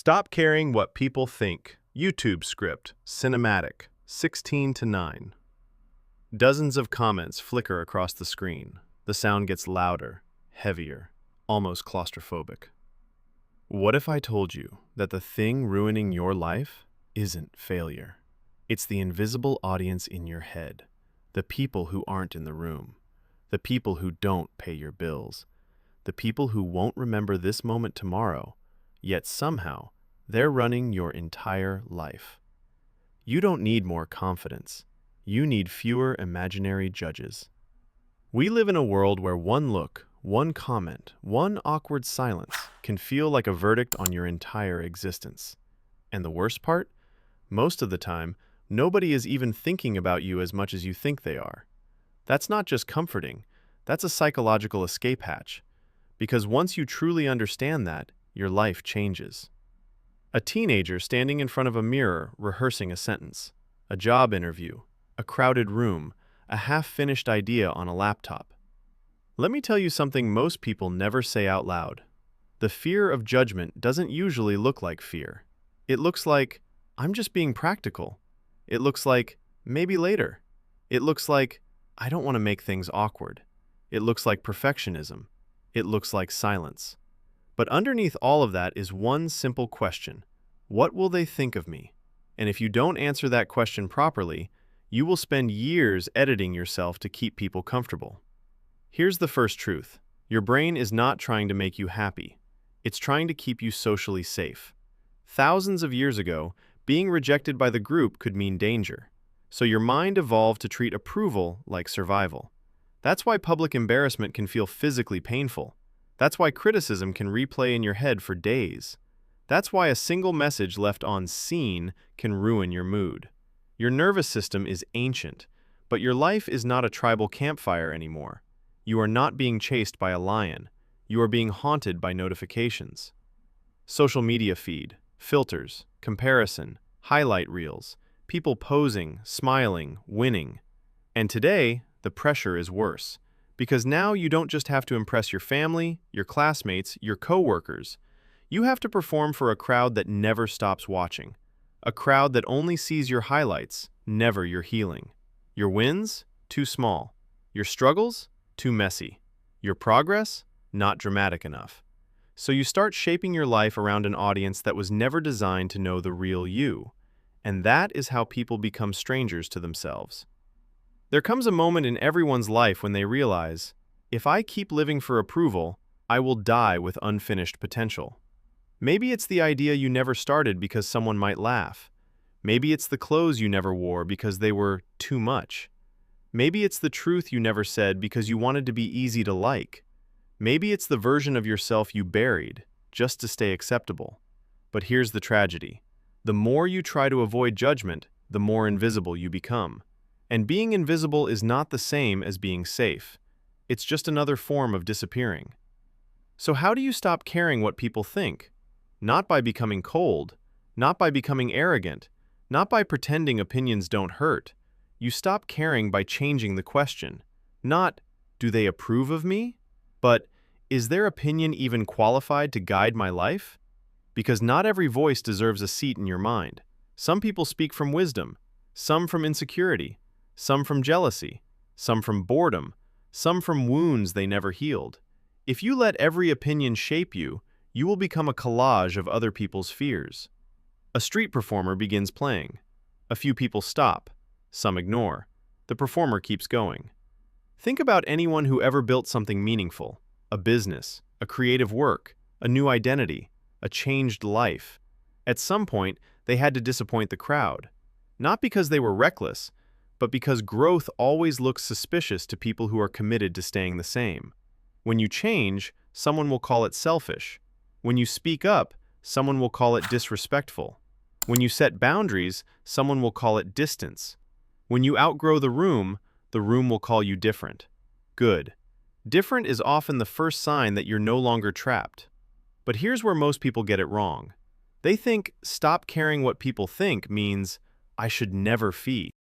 Stop caring what people think. YouTube script, cinematic, 16:9. Dozens of comments flicker across the screen. The sound gets louder, heavier, almost claustrophobic. What if I told you that the thing ruining your life isn't failure? It's the invisible audience in your head, the people who aren't in the room, the people who don't pay your bills, the people who won't remember this moment tomorrow, yet somehow they're running your entire life. You don't need more confidence. You need fewer imaginary judges. We live in a world where one look, one comment, one awkward silence can feel like a verdict on your entire existence. And the worst part? Most of the time, nobody is even thinking about you as much as you think they are. That's not just comforting, that's a psychological escape hatch. Because once you truly understand that, your life changes. A teenager standing in front of a mirror rehearsing a sentence, a job interview, a crowded room, a half-finished idea on a laptop. Let me tell you something most people never say out loud. The fear of judgment doesn't usually look like fear. It looks like, I'm just being practical. It looks like, maybe later. It looks like, I don't want to make things awkward. It looks like perfectionism. It looks like silence. But underneath all of that is one simple question. What will they think of me? And if you don't answer that question properly, you will spend years editing yourself to keep people comfortable. Here's the first truth. Your brain is not trying to make you happy. It's trying to keep you socially safe. Thousands of years ago, being rejected by the group could mean danger. So your mind evolved to treat approval like survival. That's why public embarrassment can feel physically painful. That's why criticism can replay in your head for days. That's why a single message left on seen can ruin your mood. Your nervous system is ancient, but your life is not a tribal campfire anymore. You are not being chased by a lion. You are being haunted by notifications. Social media feed, filters, comparison, highlight reels, people posing, smiling, winning. And today, the pressure is worse. Because now you don't just have to impress your family, your classmates, your coworkers. You have to perform for a crowd that never stops watching. A crowd that only sees your highlights, never your healing. Your wins? Too small. Your struggles? Too messy. Your progress? Not dramatic enough. So you start shaping your life around an audience that was never designed to know the real you. And that is how people become strangers to themselves. There comes a moment in everyone's life when they realize, if I keep living for approval, I will die with unfinished potential. Maybe it's the idea you never started because someone might laugh. Maybe it's the clothes you never wore because they were too much. Maybe it's the truth you never said because you wanted to be easy to like. Maybe it's the version of yourself you buried, just to stay acceptable. But here's the tragedy. The more you try to avoid judgment, the more invisible you become. And being invisible is not the same as being safe. It's just another form of disappearing. So how do you stop caring what people think? Not by becoming cold, not by becoming arrogant, not by pretending opinions don't hurt. You stop caring by changing the question. Not, do they approve of me? But, is their opinion even qualified to guide my life? Because not every voice deserves a seat in your mind. Some people speak from wisdom, some from insecurity, some from jealousy, some from boredom, some from wounds they never healed. If you let every opinion shape you, you will become a collage of other people's fears. A street performer begins playing. A few people stop. Some ignore. The performer keeps going. Think about anyone who ever built something meaningful, a business, a creative work, a new identity, a changed life. At some point, they had to disappoint the crowd. Not because they were reckless, but because growth always looks suspicious to people who are committed to staying the same. When you change, someone will call it selfish. When you speak up, someone will call it disrespectful. When you set boundaries, someone will call it distance. When you outgrow the room will call you different. Good. Different is often the first sign that you're no longer trapped. But here's where most people get it wrong. They think stop caring what people think means I should never feed.